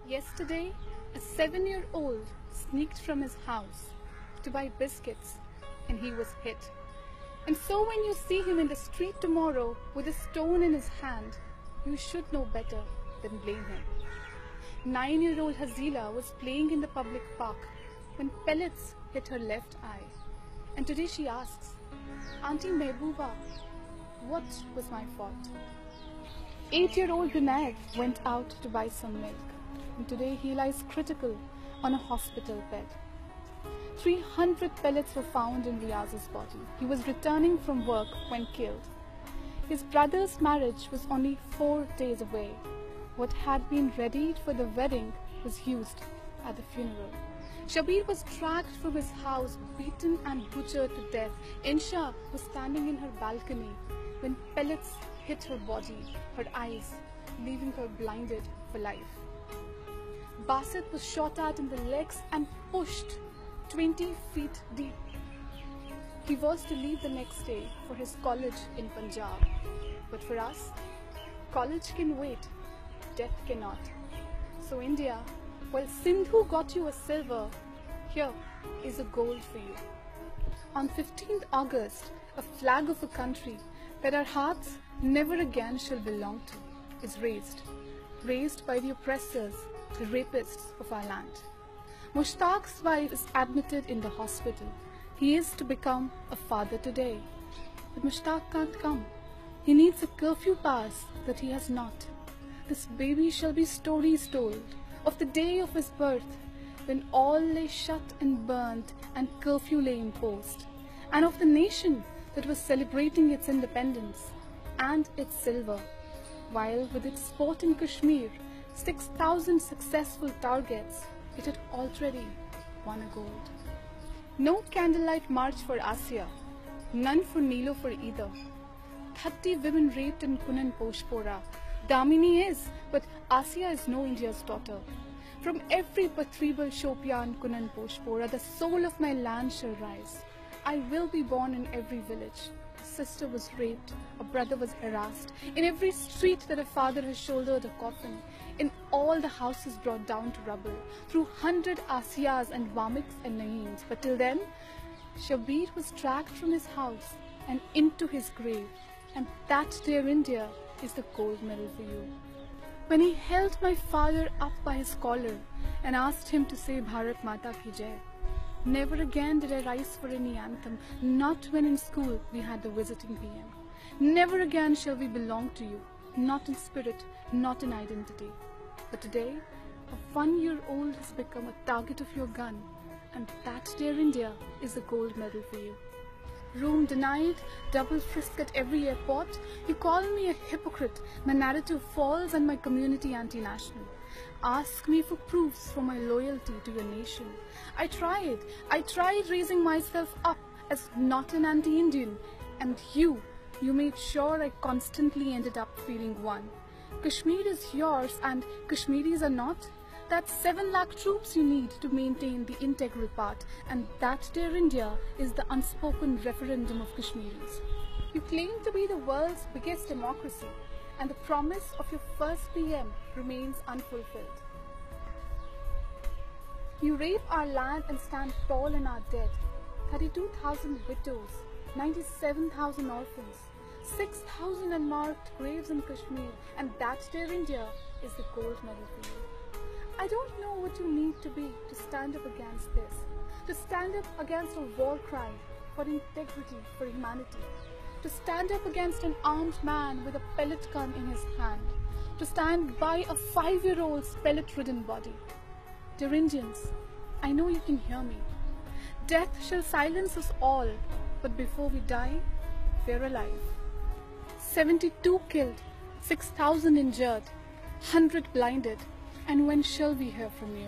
Yesterday, a 7-year-old sneaked from his house to buy biscuits and he was hit. And so when you see him in the street tomorrow with a stone in his hand, you should know better than blame him. 9-year-old Hazila was playing in the public park when pellets hit her left eye. And today she asks, Auntie Mehbooba, what was my fault? 8-year-old Junaid went out to buy some milk. And today he lies critical on a hospital bed. 300 pellets were found in Riyaz's body. He was returning from work when killed. His brother's marriage was only 4 days away. What had been readied for the wedding was used at the funeral. Shabir was dragged from his house, beaten and butchered to death. Insha was standing in her balcony when pellets hit her body, her eyes, leaving her blinded for life. Basit was shot at in the legs and pushed 20 feet deep. He was to leave the next day for his college in Punjab. But for us, college can wait, death cannot. So India, while Sindhu got you a silver, here is a gold for you. On 15th August, a flag of a country that our hearts never again shall belong to is raised by the oppressors, the rapists of our land. Mushtaq's wife is admitted in the hospital. He is to become a father today. But Mushtaq can't come. He needs a curfew pass that he has not. This baby shall be stories told of the day of his birth, when all lay shut and burnt and curfew lay imposed, and of the nation that was celebrating its independence and its silver, while with its sport in Kashmir, 6,000 successful targets, it had already won a gold. No candlelight march for Asiya, none for Nilofer either. 30 women raped in Kunan Poshpora. Damini is, but Asiya is no India's daughter. From every Patribal Shopian Kunan Poshpora, the soul of my land shall rise. I will be born in every village. A sister was raped, a brother was harassed. In every street that a father has shouldered a coffin. In all the houses brought down to rubble. Through 100 Asiyas and Vamiks and Naims. But till then, Shabir was dragged from his house and into his grave. And that, dear India, is the gold medal for you. When he held my father up by his collar and asked him to say Bharat Mata Ki Jai, never again did I rise for any anthem, not when in school we had the visiting PM. Never again shall we belong to you, not in spirit, not in identity. But today, a 1-year-old has become a target of your gun, and that, dear India, is the gold medal for you. Room denied, double frisk at every airport. You call me a hypocrite, my narrative false and my community anti-national. Ask me for proofs for my loyalty to your nation. I tried raising myself up as not an anti-Indian, and you made sure I constantly ended up feeling one. Kashmir is yours and Kashmiris are not. That's 7 lakh troops you need to maintain the integral part, and that, dear India, is the unspoken referendum of Kashmiris. You claim to be the world's biggest democracy, and the promise of your first PM remains unfulfilled. You rape our land and stand tall in our dead. 32,000 widows, 97,000 orphans, 6,000 unmarked graves in Kashmir, and that, dear India, is the gold medal for you. I don't know what you need to be to stand up against this, to stand up against a war crime for integrity, for humanity, to stand up against an armed man with a pellet gun in his hand, to stand by a 5-year-old's pellet-ridden body. Dear Indians, I know you can hear me. Death shall silence us all, but before we die, we're alive. 72 killed, 6,000 injured, 100 blinded, and when shall we hear from you?